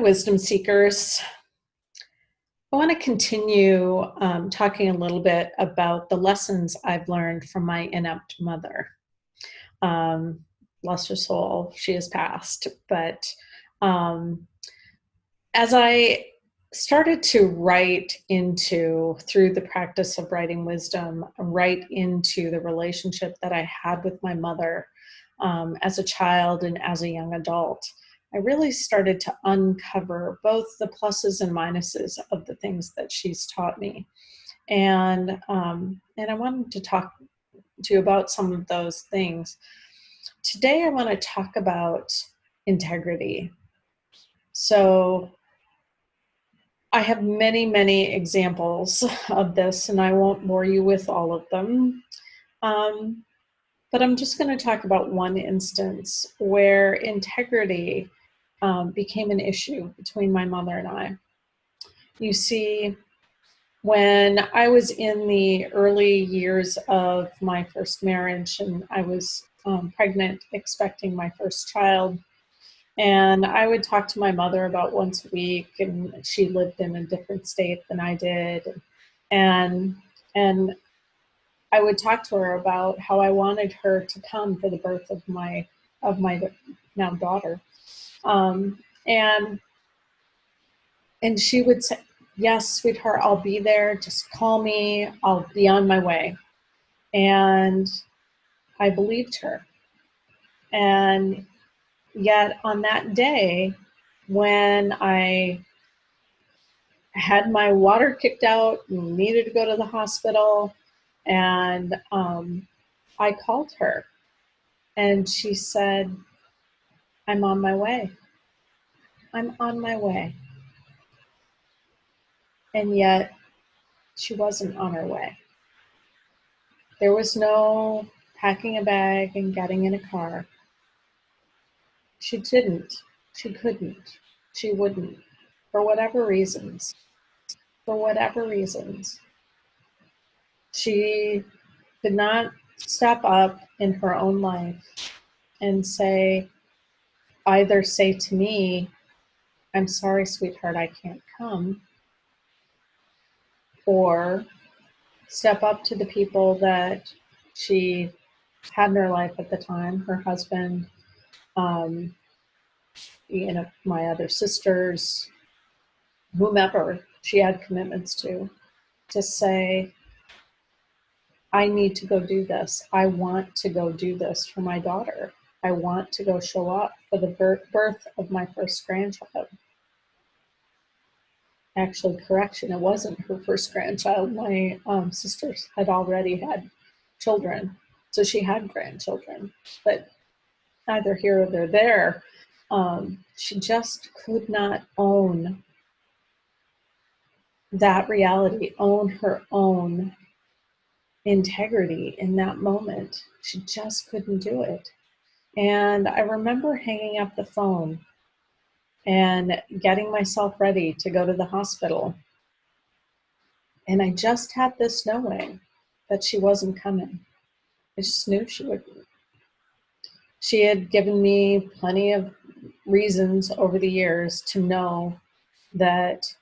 wisdom seekers. I want to continue talking a little bit about the lessons I've learned from my inept mother. Bless her soul, she has passed. But as I started to through the practice of writing wisdom, write into the relationship that I had with my mother as a child and as a young adult, I really started to uncover both the pluses and minuses of the things that she's taught me. And I wanted to talk to you about some of those things. Today, I want to talk about integrity. So I have many, many examples of this, and I won't bore you with all of them. But I'm just going to talk about one instance where integrity became an issue between my mother and I. You see, when I was in the early years of my first marriage and I was pregnant, expecting my first child, and I would talk to my mother about once a week, and she lived in a different state than I did. And I would talk to her about how I wanted her to come for the birth of my now daughter. And she would say, "Yes, sweetheart, I'll be there. Just call me. I'll be on my way." And I believed her. And yet on that day, when I had my water kicked out and needed to go to the hospital, and I called her, and she said, "I'm on my way. I'm on my way." And yet she wasn't on her way. There was no packing a bag and getting in a car. She didn't. She couldn't. She wouldn't. For whatever reasons. For whatever reasons. She could not step up in her own life and either say to me, "I'm sorry, sweetheart, I can't come," or step up to the people that she had in her life at the time, her husband, my other sisters, whomever she had commitments to say, "I need to go do this. I want to go do this for my daughter. I want to go show up for the birth of my first grandchild." Actually, correction, it wasn't her first grandchild. My sisters had already had children, so she had grandchildren, but neither here nor there. She just could not own that reality, own her own integrity in that moment. She just couldn't do it. And I remember hanging up the phone and getting myself ready to go to the hospital. And I just had this knowing that she wasn't coming. I just knew she wouldn't. She had given me plenty of reasons over the years to know that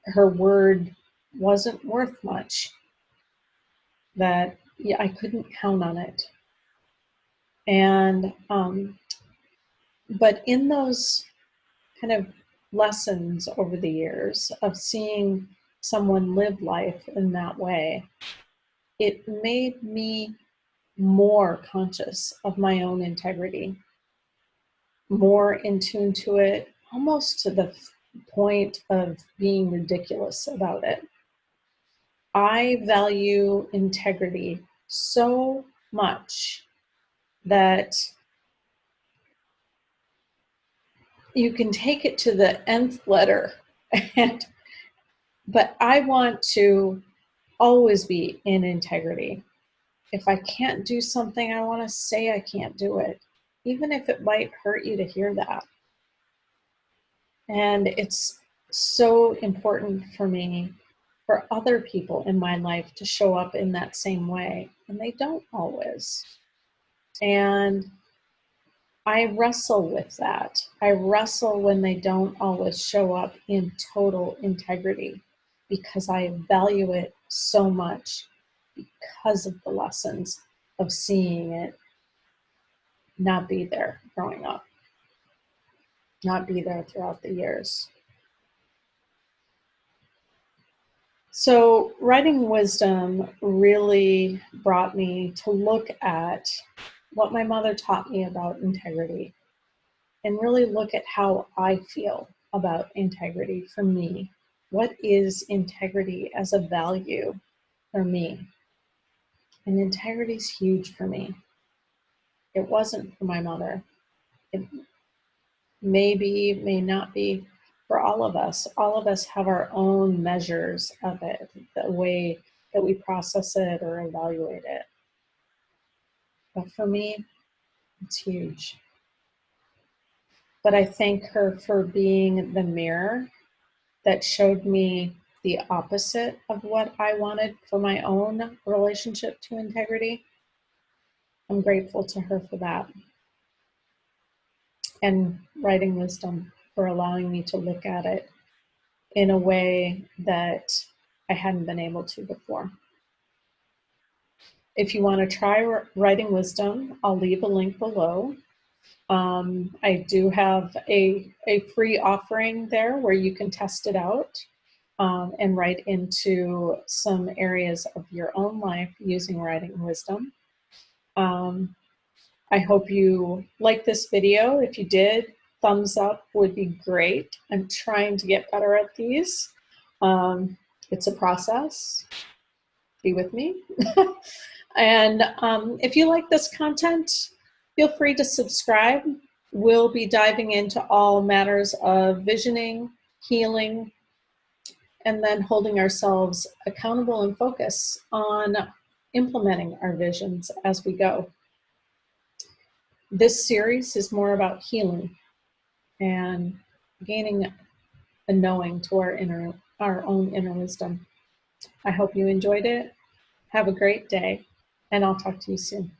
her word wasn't worth much, that I couldn't count on it. And but in those kind of lessons over the years of seeing someone live life in that way, it made me more conscious of my own integrity, more in tune to it, almost to the point of being ridiculous about it. I value integrity so much that you can take it to the nth letter, but I want to always be in integrity. If I can't do something, I want to say I can't do it, even if it might hurt you to hear that. And it's so important for me, for other people in my life to show up in that same way, and they don't always. And I wrestle with that. I wrestle when they don't always show up in total integrity because I value it so much because of the lessons of seeing it not be there growing up, not be there throughout the years. So, writing wisdom really brought me to look at what my mother taught me about integrity and really look at how I feel about integrity for me. What is integrity as a value for me? And integrity is huge for me. It wasn't for my mother. It may be, may not be for all of us. All of us have our own measures of it, the way that we process it or evaluate it. But for me, it's huge. But I thank her for being the mirror that showed me the opposite of what I wanted for my own relationship to integrity. I'm grateful to her for that. And writing wisdom for allowing me to look at it in a way that I hadn't been able to before. If you want to try writing wisdom, I'll leave a link below. I do have a free offering there where you can test it out and write into some areas of your own life using writing wisdom. I hope you like this video. If you did, thumbs up would be great. I'm trying to get better at these. It's a process. Be with me. And if you like this content, feel free to subscribe. We'll be diving into all matters of visioning, healing, and then holding ourselves accountable and focus on implementing our visions as we go. This series is more about healing and gaining a knowing to our own inner wisdom. I hope you enjoyed it. Have a great day, and I'll talk to you soon.